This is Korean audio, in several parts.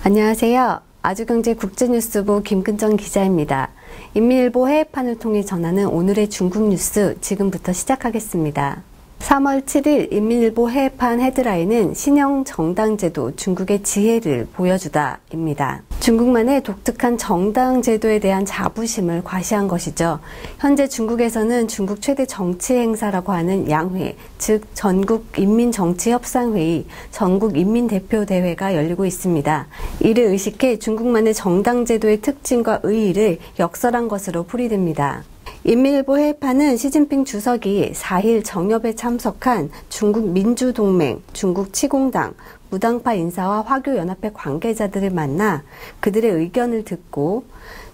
안녕하세요. 아주경제 국제뉴스부 김근정 기자입니다. 인민일보 해외판을 통해 전하는 오늘의 중국 뉴스 지금부터 시작하겠습니다. 3월 7일 인민일보 해외판 헤드라인은 신형 정당제도 중국의 지혜를 보여주다입니다. 중국만의 독특한 정당제도에 대한 자부심을 과시한 것이죠. 현재 중국에서는 중국 최대 정치 행사라고 하는 양회, 즉 전국인민정치협상회의, 전국인민대표대회가 열리고 있습니다. 이를 의식해 중국만의 정당제도의 특징과 의의를 역설한 것으로 풀이됩니다. 인민일보 해외판은 시진핑 주석이 4일 정협에 참석한 중국 민주동맹, 중국 치공당, 무당파 인사와 화교연합회 관계자들을 만나 그들의 의견을 듣고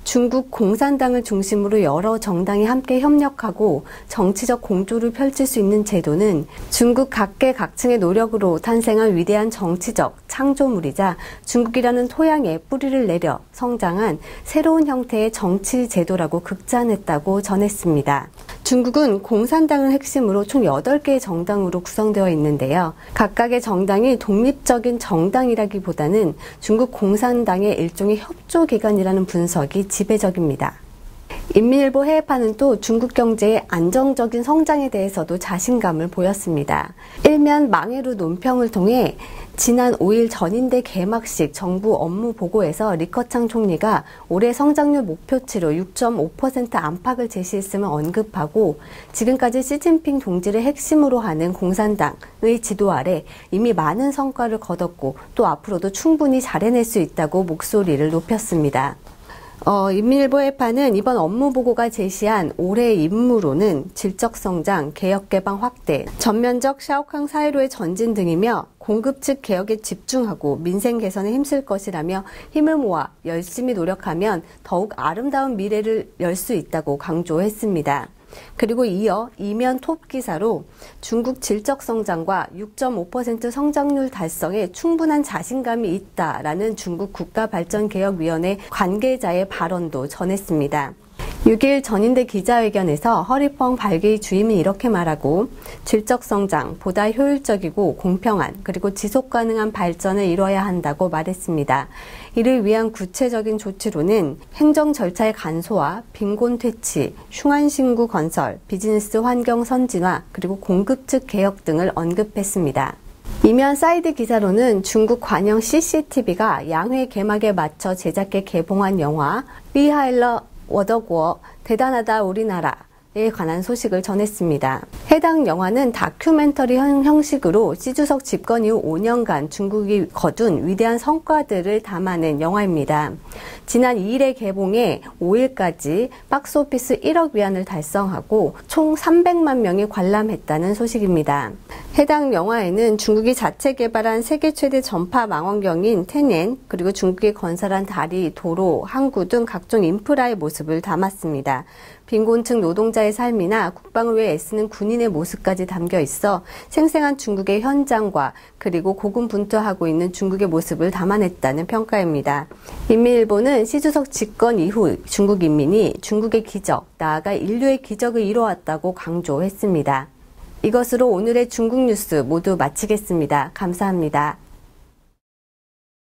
중국 공산당을 중심으로 여러 정당이 함께 협력하고 정치적 공조를 펼칠 수 있는 제도는 중국 각계각층의 노력으로 탄생한 위대한 정치적 창조물이자 중국이라는 토양에 뿌리를 내려 성장한 새로운 형태의 정치 제도라고 극찬했다고 전했습니다. 중국은 공산당을 핵심으로 총 8개의 정당으로 구성되어 있는데요. 각각의 정당이 독립적인 정당이라기보다는 중국 공산당의 일종의 협조기관이라는 분석이 지배적입니다. 인민일보 해외판은 또 중국 경제의 안정적인 성장에 대해서도 자신감을 보였습니다. 일면 망해루 논평을 통해 지난 5일 전인대 개막식 정부 업무 보고에서 리커창 총리가 올해 성장률 목표치로 6.5% 안팎을 제시했음을 언급하고 지금까지 시진핑 동지를 핵심으로 하는 공산당의 지도 아래 이미 많은 성과를 거뒀고 또 앞으로도 충분히 잘해낼 수 있다고 목소리를 높였습니다. 인민일보 해외판은 이번 업무보고가 제시한 올해의 임무로는 질적성장, 개혁개방 확대, 전면적 샤오캉 사회로의 전진 등이며 공급 측 개혁에 집중하고 민생 개선에 힘쓸 것이라며 힘을 모아 열심히 노력하면 더욱 아름다운 미래를 열 수 있다고 강조했습니다. 그리고 이어 이면 톱 기사로 중국 질적 성장과 6.5% 성장률 달성에 충분한 자신감이 있다라는 중국 국가발전개혁위원회 관계자의 발언도 전했습니다. 6일 전인대 기자회견에서 허리펑 발기의 주임은 이렇게 말하고 질적 성장, 보다 효율적이고 공평한 그리고 지속 가능한 발전을 이뤄야 한다고 말했습니다. 이를 위한 구체적인 조치로는 행정 절차의 간소화, 빈곤 퇴치, 흉한신구 건설, 비즈니스 환경 선진화, 그리고 공급 측 개혁 등을 언급했습니다. 이면 사이드 기사로는 중국 관영 CCTV가 양회 개막에 맞춰 제작해 개봉한 영화 리하일러 워더구어 대단하다 우리나라에 관한 소식을 전했습니다. 해당 영화는 다큐멘터리 형식으로 시주석 집권 이후 5년간 중국이 거둔 위대한 성과들을 담아낸 영화입니다. 지난 2일에 개봉해 5일까지 박스오피스 1억 위안을 달성하고 총 300만 명이 관람했다는 소식입니다. 해당 영화에는 중국이 자체 개발한 세계 최대 전파 망원경인 텐엔, 그리고 중국이 건설한 다리, 도로, 항구 등 각종 인프라의 모습을 담았습니다. 빈곤층 노동자의 삶이나 국방을 위해 애쓰는 군인의 모습까지 담겨 있어 생생한 중국의 현장과 그리고 고군분투하고 있는 중국의 모습을 담아냈다는 평가입니다. 인민일보는 시주석 집권 이후 중국 인민이 중국의 기적, 나아가 인류의 기적을 이뤄왔다고 강조했습니다. 이것으로 오늘의 중국 뉴스 모두 마치겠습니다. 감사합니다.